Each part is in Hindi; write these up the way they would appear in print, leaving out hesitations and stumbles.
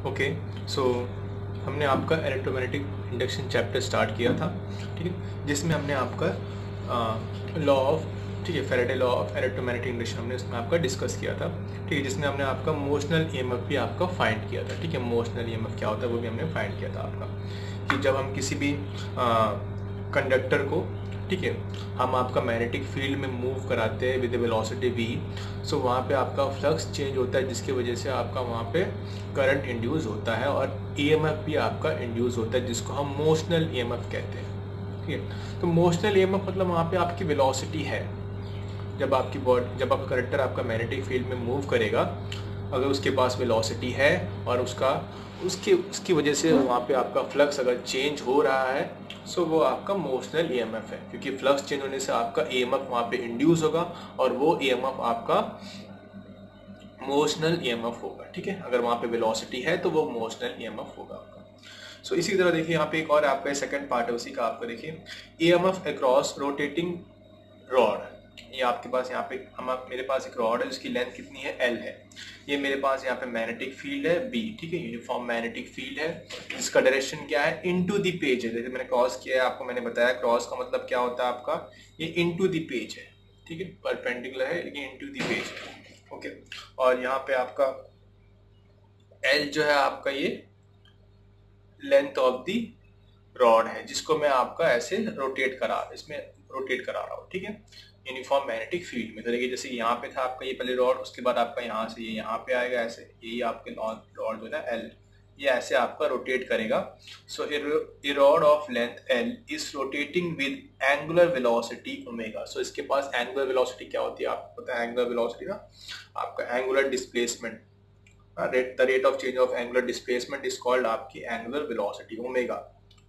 ओके, सो हमने आपका इलेक्ट्रोमैग्नेटिक इंडक्शन चैप्टर स्टार्ट किया था, ठीक है, जिसमें हमने आपका लॉ ऑफ, ठीक है, Faraday law of electromagnetic induction हमने उसमें आपका डिस्कस किया था, ठीक है, जिसमें हमने आपका मोशनल ईएमएफ भी आपका फाइंड किया था, ठीक है। मोशनल ईएमएफ क्या होता है वो भी हमने फाइंड किया था आपका, कि जब हम किसी भी कंडक्टर को, ठीक है, हम आपका मैग्नेटिक फील्ड में मूव कराते हैं विद वेलोसिटी v, सो वहाँ पे आपका फ्लक्स चेंज होता है, जिसकी वजह से आपका वहाँ पे करंट इंड्यूस होता है और ईएमएफ भी आपका इंड्यूस होता है, जिसको हम मोशनल ईएमएफ कहते हैं, ठीक है। तो मोशनल ईएमएफ मतलब वहाँ पे आपकी वेलोसिटी है, जब आपकी बॉडी, जब आपका कंडक्टर आपका मैग्नेटिक फील्ड में मूव करेगा, अगर उसके पास वेलोसिटी है और उसकी वजह से वहाँ पे आपका फ्लक्स अगर चेंज हो रहा है, सो वो आपका मोशनल ईएमएफ है, क्योंकि फ्लक्स चेंज होने से आपका ईएमएफ वहाँ पे इंड्यूस होगा और वो ईएमएफ आपका मोशनल ईएमएफ होगा, ठीक है। अगर वहाँ पे वेलोसिटी है तो वो मोशनल ईएमएफ होगा आपका। सो इसी तरह देखिए यहाँ पे एक और आपका सेकंड पार्ट है उसी का, आपका देखिए ईएमएफ अक्रॉस रोटेटिंग रॉड। ये आपके पास यहाँ पे मेरे पास एक रॉड है जिसकी लेंथ कितनी है, L है। ये मेरे पास यहाँ पे मैग्नेटिक फील्ड है B, ठीक है, यूनिफॉर्म मैग्नेटिक फील्ड है, जिसका डायरेक्शन क्या है, इनटू द पेज है। जैसे मैंने क्रॉस किया है, आपको मैंने बताया क्रॉस का मतलब क्या होता है आपका, ये इनटू द पेज है, ठीक है, परपेंडिकुलर है लेकिन इनटू द पेज है, ओके। और यहाँ पे आपका L जो है आपका ये लेंथ ऑफ द रॉड है, जिसको मैं आपका ऐसे रोटेट करा रहा हूँ, ठीक है, यूनिफॉर्म मैग्नेटिक फील्ड में। तो देखिए जैसे यहाँ पे था आपका ये पहले रॉड, उसके बाद आपका यहाँ से ये यहाँ पे आएगा ऐसे, यही आपके रॉड जो है L, ये ऐसे आपका रोटेट करेगा। So a rod of length L is rotating with angular velocity omega. सो इसके पास एंगुलर वेलोसिटी क्या होती है, आपको पता है एंगुलर वेलोसिटी ना, आपका angular displacement, the rate of change of angular displacement is called आपकी एंगुलर वेलोसिटी ओमेगा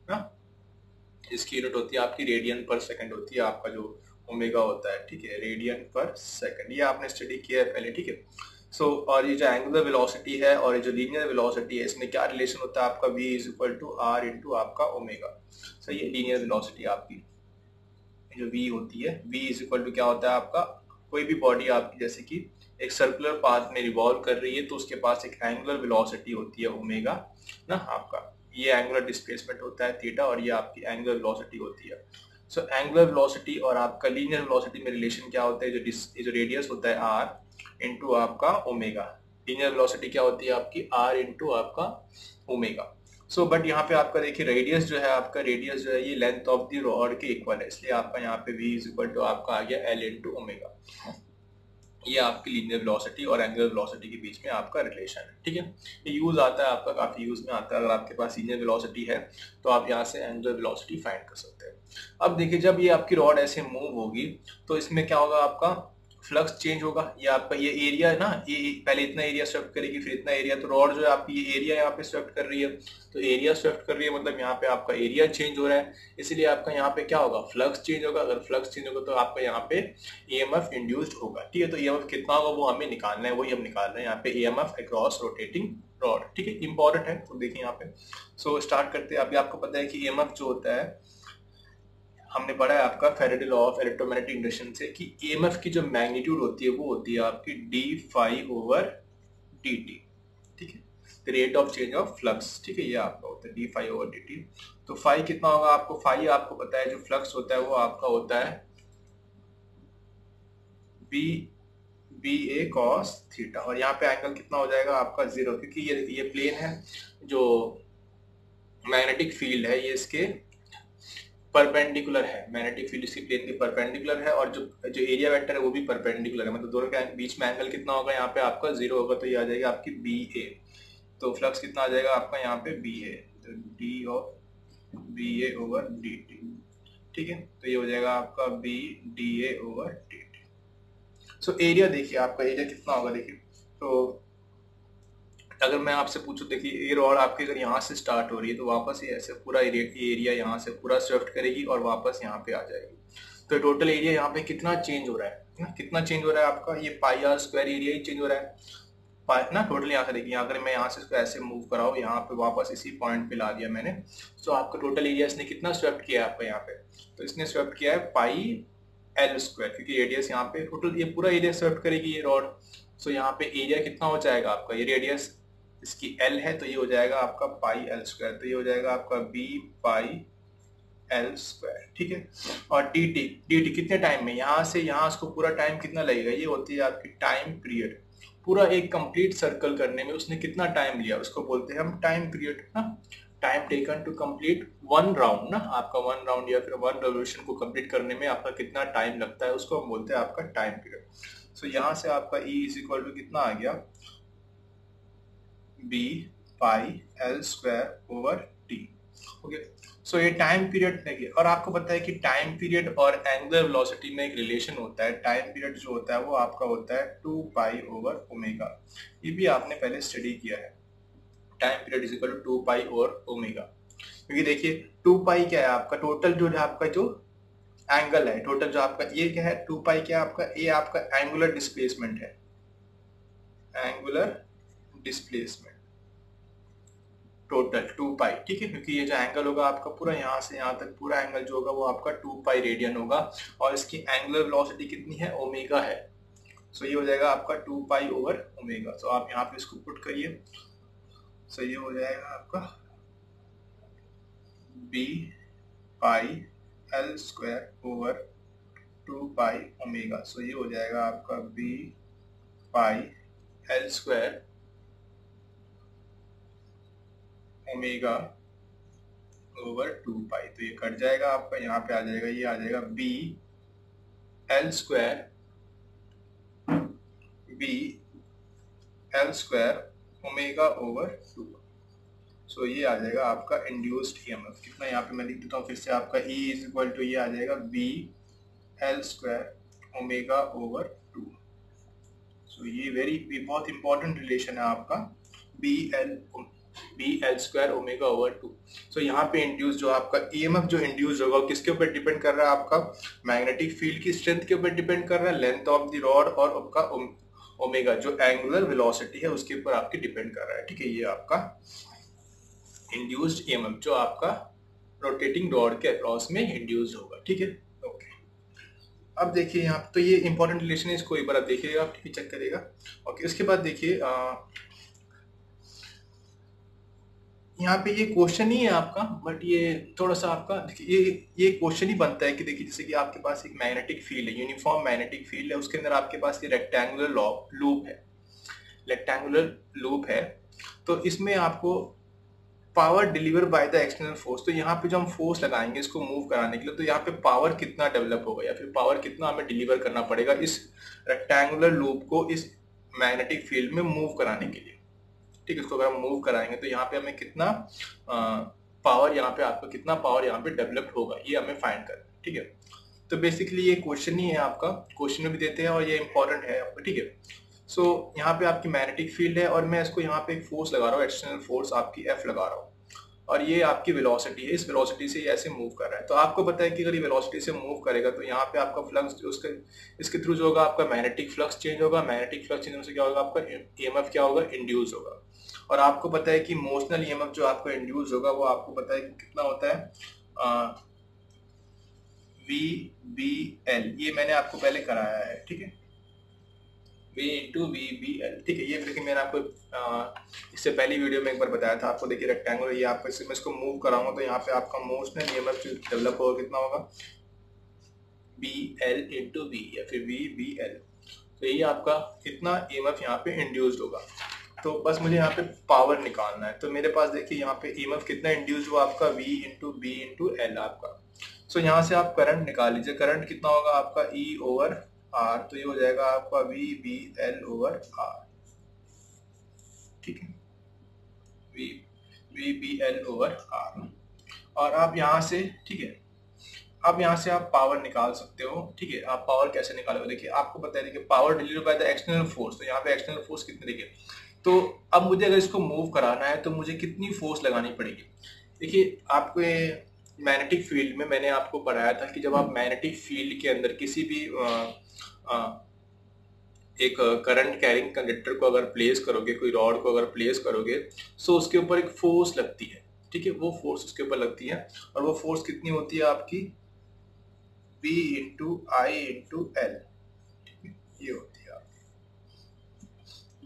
ना। इसकी यूनिट होती है आपकी रेडियन पर सेकंड होती है, आपका जो ओमेगा होता है, ठीक है, रेडियन पर सेकंड, ये आपने स्टडी किया है पहले, ठीक है। सो और ये जो एंगुलर वेलोसिटी है और ये जो लीनियर वेलोसिटी है, इसमें क्या रिलेशन होता है आपका, v is equal to r into आपका ओमेगा। सो ये लीनियर वेलोसिटी आपकी जो v होती है, v इज इक्वल टू क्या होता है आपका, कोई भी बॉडी आपकी जैसे कि एक सर्कुलर पाथ में रिवॉल्व कर रही है तो उसके पास एक एंगुलर वेलोसिटी होती है ओमेगा ना आपका, ये एंगुलर डिस्प्लेसमेंट होता है थीटा और ये आपकी एंगुलर वेलोसिटी होती है। सो एंगुलर वेलोसिटी और आपका लीनियर वेलोसिटी में रिलेशन क्या होता है, जो रेडियस होता है r इंटू आपका ओमेगा, लीनियर वेलोसिटी क्या होती है आपकी r इंटू आपका ओमेगा। सो बट यहाँ पे आपका देखिए रेडियस जो है आपका, रेडियस जो है ये लेंथ ऑफ द रॉड के इक्वल है, इसलिए आपका यहाँ पे v इज इक्वल टू आपका आ गया L इंटू ओमेगा। ये आपकी लीनियर वेलोसिटी और एंगुलर वेलोसिटी के बीच में आपका रिलेशन है, ठीक है। ये यूज आता है आपका, काफी यूज में आता है। अगर आपके पास लीनियर वेलोसिटी है तो आप यहाँ से एंगुलर वेलोसिटी फाइंड कर सकते हैं। अब देखिए जब ये आपकी रॉड ऐसे मूव होगी तो इसमें क्या होगा, आपका फ्लक्स चेंज होगा। ये आपका ये एरिया है ना, ये पहले इतना एरिया स्वेप्ट करेगी फिर इतना एरिया, तो रॉड जो है आपकी ये एरिया यहाँ पे स्वेप्ट कर रही है, तो एरिया स्वेप्ट कर रही है मतलब यहाँ पे आपका एरिया चेंज हो रहा है, इसलिए आपका यहाँ पे क्या होगा, फ्लक्स चेंज होगा। अगर फ्लक्स चेंज होगा तो आपका यहाँ पे ईएमएफ इंड्यूस्ड होगा, ठीक है। तो ईएमएफ कितना होगा वो हमें निकालना है, वही हम निकाल रहे हैं यहाँ पे, ईएमएफ अक्रॉस रोटेटिंग रॉड, ठीक है, इंपॉर्टेंट है। तो देखिए यहाँ पे सो स्टार्ट करते हैं। अभी आपको पता है कि ईएमएफ जो होता है, हमने पढ़ा है आपका Faraday law of electromagnetic induction से कि ईएमएफ की जो मैग्नीट्यूड होती है वो होती है आपकी d∅/dt, ठीक है, the rate of change of flux, ठीक है, ये आपका होता है d∅/dt। तो फाई कितना होगा आपको, फाई आपको पता है जो फ्लक्स होता है वो आपका होता है ba cos थीटा, और यहाँ पे एंगल कितना हो जाएगा आपका 0, क्योंकि ये प्लेन है, जो मैग्नेटिक फील्ड है ये इसके परपेंडिकुलर है, मैग्नेटिक फील्ड इसकी प्लेन के परपेंडिकुलर है, और जो एरिया वेक्टर है वो भी परपेंडिकुलर है, मतलब दोनों के बीच में एंगल कितना होगा, यहाँ पे आपका 0 होगा, तो ये आ जाएगा आपकी BA। तो फ्लक्स कितना आ जाएगा आपका यहाँ पे BA, तो d of BA over dt, ठीक है, तो ये हो जाएगा आपका B dA over dt। So area देखिए आपका, एरिया कितना होगा देखिए, तो अगर मैं आपसे पूछूं, देखिए ये रॉड आपके अगर यहाँ से स्टार्ट हो रही है तो वापस ये ऐसे पूरा एरिया यहाँ से पूरा स्वेप्ट करेगी और वापस यहाँ पे आ जाएगी, तो टोटल एरिया यहाँ पे कितना चेंज हो रहा है, कितना चेंज हो रहा है आपका, ये πr² एरिया ही चेंज हो रहा है ना टोटल। यहाँ से देखिए, अगर मैं यहाँ से इसको ऐसे मूव कराऊँ, यहाँ पे वापस इसी पॉइंट पे ला दिया मैंने, तो आपका टोटल एरिया इसने कितना स्वेप्ट किया है आपका यहाँ पे, तो इसने स्वेप्ट किया है πl², क्योंकि रेडियस यहाँ पे टोटल ये पूरा एरिया स्वेप्ट करेगी ये रॉड। सो यहाँ पे एरिया कितना हो जाएगा आपका, ये रेडियस इसकी एल है तो ये हो जाएगा आपका पाई एल स्क्वायर, तो ये हो जाएगा आपका बी पाई एल स्क्वायर, ठीक है। और डी टी कितने टाइम में, यहाँ से यहाँ उसको पूरा टाइम कितना लगेगा, ये होती है आपकी टाइम पीरियड। पूरा एक कंप्लीट सर्कल करने में उसने कितना टाइम लिया उसको बोलते हैं हम टाइम पीरियड ना। Time taken to complete one round ना, आपका वन राउंड या फिर वन रेवोल्यूशन को कंप्लीट करने में आपका कितना टाइम लगता है उसको हम बोलते हैं आपका टाइम पीरियड। सो यहाँ से आपका E इज इक्वल टू कितना आ गया, B pi L square over T. Okay, so ये टाइम पीरियड देखिए, और आपको पता है कि टाइम पीरियड और एंगुलर वेलोसिटी में एक रिलेशन होता है। टाइम पीरियड जो होता है वो आपका होता है 2 पाई ओवर ओमेगा, ये भी आपने पहले स्टडी किया है। Time period is equal to 2 pi over omega, क्योंकि देखिए 2 पाई क्या है आपका टोटल जो है आपका जो एंगल है, टोटल जो आपका ये क्या है 2 पाई क्या है आपका, ये आपका एंगुलर डिस्प्लेसमेंट है, एंगुलर डिस्प्लेसमेंट टोटल 2 पाई, ठीक है। क्योंकि ये जो एंगल होगा आपका पूरा यहाँ से यहाँ तक पूरा एंगल जो होगा वो आपका 2 पाई रेडियन होगा, और इसकी एंगुलर वेलोसिटी कितनी है, ओमेगा है। सो ये हो जाएगा आपका 2 पाई ओवर ओमेगा। सो आप यहाँ पे इसको पुट करिए, सो ये हो जाएगा आपका B pi L square over 2 pi omega. So ये हो जाएगा आपका B pi L square omega over 2 pi, तो ये कट जाएगा आपका, यहाँ पे आ जाएगा, ये आ जाएगा B L square omega over 2। So ये आ जाएगा आपका इंड्यूस्ड ईएमएफ कितना, यहाँ पे मैं लिख देता हूँ फिर से आपका E इज इक्वल टू ये आ जाएगा B L square omega over 2। So ये बहुत इंपॉर्टेंट रिलेशन है आपका B L square omega over 2। So यहाँ पे इंड्यूस जो आपका ईएमएफ जो इंड्यूस होगा किसके ऊपर डिपेंड कर रहा है, आपका मैग्नेटिक फील्ड की स्ट्रेंथ के ऊपर डिपेंड कर रहा है, लेंथ ऑफ द रॉड और आपका ओमेगा जो एंगुलर वेलोसिटी है उसके ऊपर आपकी डिपेंड कर रहा है, ठीक है। ये आपका इंड्यूस्ड ईएमएफ जो आपका रोटेटिंग रॉड के अक्रॉस में इंड्यूस्ड होगा, ठीक है। ओके, अब देखिए यहाँ तो ये इंपॉर्टेंट रिलेशन है, इसको एक बार आप देखिएगा, आप ठीक है चेक करिएगा। ओके, उसके बाद देखिए यहाँ पे ये क्वेश्चन ही है आपका, बट ये थोड़ा सा आपका देखिए ये क्वेश्चन ही बनता है कि देखिए जैसे कि आपके पास एक मैग्नेटिक फील्ड है, यूनिफॉर्म मैग्नेटिक फील्ड है, उसके अंदर आपके पास ये रेक्टेंगुलर लूप है, तो इसमें आपको power deliver by the external force, तो यहाँ पे जो हम फोर्स लगाएंगे इसको मूव कराने के लिए, तो यहाँ पे पावर कितना डेवलप होगा या फिर पावर कितना हमें डिलीवर करना पड़ेगा इस रेक्टेंगुलर लूप को इस मैग्नेटिक फील्ड में मूव कराने के लिए, ठीक है। इसको अगर हम मूव कराएंगे तो यहाँ पे हमें कितना पावर, यहाँ पे आपका कितना पावर यहाँ पे डेवलप होगा ये हमें फाइंड करना है, ठीक है। तो बेसिकली ये क्वेश्चन ही है आपका, क्वेश्चन में भी देते हैं और ये इंपॉर्टेंट है आपका, ठीक है। सो यहाँ पे आपकी मैग्नेटिक फील्ड है और मैं इसको यहाँ पे एक फोर्स लगा रहा हूँ, एक्सटर्नल फोर्स आपकी F लगा रहा हूँ, और ये आपकी वेलोसिटी है, इस वेलोसिटी से ये ऐसे मूव कर रहा है। तो आपको पता है कि अगर ये वेलोसिटी से मूव करेगा तो यहाँ पे आपका फ्लक्स जो उसके इसके थ्रू जो होगा आपका मैग्नेटिक फ्लक्स चेंज होगा, मैग्नेटिक फ्लक्स चेंज होने से क्या होगा आपका ईएमएफ क्या होगा, इंड्यूस होगा। और आपको पता है कि मोशनल ईएमएफ जो आपका इंड्यूस होगा वो आपको पता है कि कितना होता है, VBL, ये मैंने आपको पहले कराया है, ठीक है, V इंटू VBL, ठीक है। ये देखिए मैंने आपको इससे पहली वीडियो में एक बार बताया था आपको, देखिए रेक्टेंगुलर ये आपको मैं इसको मूव कराऊंगा तो यहाँ पे आपका मोशनल ईएमएफ जो डेवलप होगा कितना होगा, BL इंटू V या फिर VBL, तो ये आपका कितना ईएमएफ यहाँ पे इंड्यूस्ड होगा। तो बस मुझे यहाँ पे पावर निकालना है, तो मेरे पास देखिए यहाँ पे ईएमएफ कितना इंड्यूस्ड हुआ आपका V into B into L आपका। सो यहाँ से आप करंट निकाल लीजिए, करंट कितना होगा आपका E ओवर R, तो ये हो जाएगा आपका VBL ओवर R, ठीक है, VBL ओवर R। और आप यहाँ से, ठीक है, अब यहाँ से आप पावर निकाल सकते हो, ठीक है। आप पावर कैसे निकालोगे, देखिए आपको पता है देखिए power deliver by the external force, तो यहाँ पे एक्सटर्नल फोर्स कितनी, देखिए तो अब मुझे अगर इसको मूव कराना है तो मुझे कितनी फोर्स लगानी पड़ेगी। देखिए आपको मैग्नेटिक फील्ड में मैंने आपको पढ़ाया था कि जब आप मैग्नेटिक फील्ड के अंदर किसी भी एक करंट कैरिंग कंडक्टर को अगर प्लेस करोगे, कोई रॉड को अगर प्लेस करोगे, सो उसके ऊपर एक फोर्स लगती है, ठीक है, वो फोर्स उसके ऊपर लगती है, और वो फोर्स कितनी होती है आपकी B into I into L, ये होती है आपकी,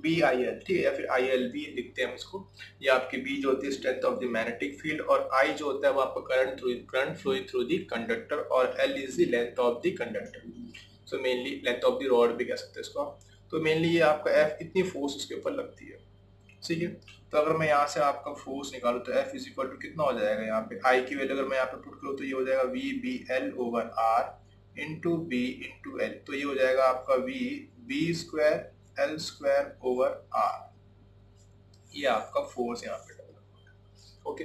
बी आई एल, ठीक है, या फिर आई एल बी लिखते हैं हम इसको। ये आपकी बी जो होती है strength of the magnetic field, और आई जो होता है वो आपका current flowing through the conductor, और L is the length of the conductor. So mainly length of the rod भी कह सकते हैं इसको। तो मेनली ये आपका एफ इतनी फोर्स उसके ऊपर लगती है, ठीक है। तो अगर मैं यहाँ से आपका फोर्स निकालूं तो एफ इज इक्वल टू कितना हो जाएगा, यहाँ पे आई की वैल्यू अगर मैं यहाँ पे पुट करूँ तो ये हो जाएगा V B L over R into B into L. तो ये हो जाएगा आपका V B square L square over R, ये आपका फोर्स यहाँ पे। ओके,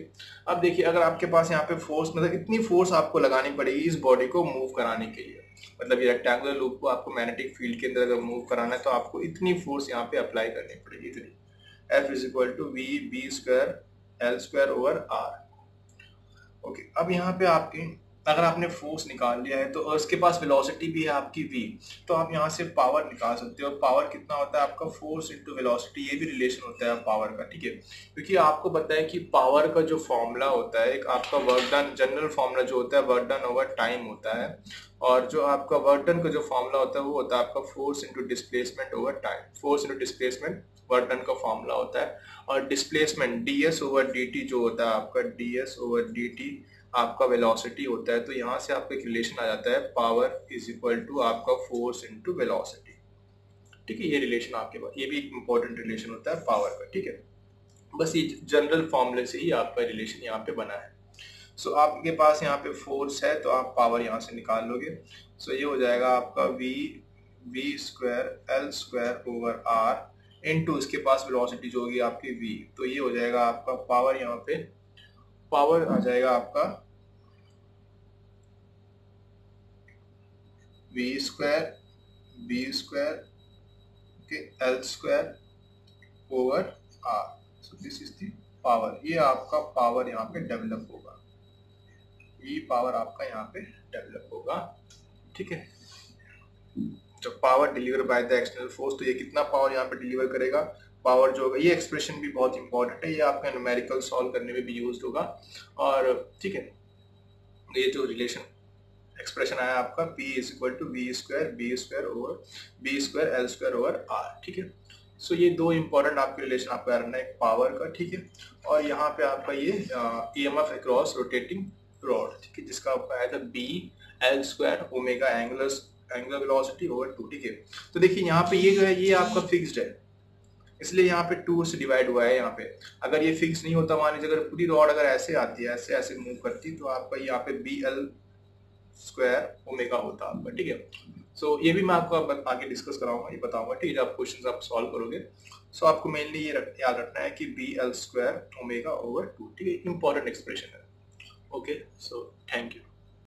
अब देखिए अगर आपके पास यहाँ पे फोर्स, मतलब इतनी फोर्स आपको लगानी पड़ेगी इस बॉडी को मूव कराने के लिए, मतलब ये रेक्टेंगुलर लूप को आपको मैग्नेटिक फील्ड के अंदर अगर मूव कराना है तो आपको इतनी फोर्स यहाँ पे अप्लाई करनी पड़ेगी, इतनी। F is equal to V B square L square over R. Okay, अब यहाँ पे आपके अगर आपने फोर्स निकाल लिया है तो उसके पास वेलोसिटी भी है आपकी v, तो आप यहाँ से पावर निकाल सकते हो। पावर कितना होता है आपका, फोर्स इनटू वेलोसिटी, ये भी रिलेशन होता है पावर का, ठीक है। क्योंकि आपको पता है कि पावर का जो फॉर्मूला होता है, एक आपका वर्क डन, जनरल फॉर्मूला जो होता है वर्क डन ओवर टाइम होता है, और जो आपका वर्क डन का जो फॉर्मूला होता है वो होता है आपका force into displacement over time. Force into displacement work done का फॉर्मूला होता है, और डिस्प्लेसमेंट ds ओवर dt जो होता है आपका ds ओवर dt आपका वेलोसिटी होता है। तो यहाँ से आपका एक रिलेशन आ जाता है, पावर इज इक्वल टू आपका फोर्स इनटू वेलोसिटी, ठीक है। ये रिलेशन आपके पास, ये भी एक इंपॉर्टेंट रिलेशन होता है पावर का, ठीक है। बस ये जनरल फॉर्मूले से ही आपका रिलेशन यहाँ पे बना है। सो आपके पास यहाँ पे फोर्स है तो आप पावर यहाँ से निकाल लोगे। सो ये हो जाएगा आपका V square L square over R into इसके पास वेलोसिटी जो होगी आपकी v, तो ये हो जाएगा आपका पावर, यहाँ पे पावर आ जाएगा आपका वी स्क्वायर के L square over R. So this is the power, ये आपका पावर यहाँ पे डेवलप होगा, ये पावर आपका यहाँ पे डेवलप होगा, ठीक है। जब power deliver by the external force, तो ये कितना पावर यहाँ पे डिलीवर करेगा, पावर जो होगा, ये एक्सप्रेशन भी बहुत इंपॉर्टेंट है, ये आपका न्यूमेरिकल सॉल्व करने में भी यूज होगा, और ठीक है। ये जो रिलेशन एक्सप्रेशन आया आपका P is equal to V square B square over B square L square over R, ठीक है। सो ये दो इंपॉर्टेंट आपके रिलेशन आपको करना है, एक पावर का, ठीक है, और यहाँ पे आपका ये EMF अक्रॉस रोटेटिंग रॉड, ठीक है, जिसका आपका आया था B L square omega angular velocity over 2, ठीक है। तो देखिए यहाँ पे ये जो है ये आपका फिक्स्ड है, इसलिए यहाँ पे 2 से डिवाइड हुआ है यहाँ पे। अगर ये फिक्स नहीं होता, मान लीजिए अगर पूरी रॉड अगर ऐसे आती है, ऐसे ऐसे मूव करती, तो आपका यहाँ पे बी एल स्क्वायर ओमेगा होता आपका, ठीक है। सो ये भी मैं आपको आगे डिस्कस कराऊंगा, ये बताऊंगा, ठीक है, जब क्वेश्चन आप सॉल्व करोगे। सो आपको मेनली ये याद रखना है कि B L square omega over 2, ठीक है, इंपॉर्टेंट एक्सप्रेशन है। Okay, so thank you.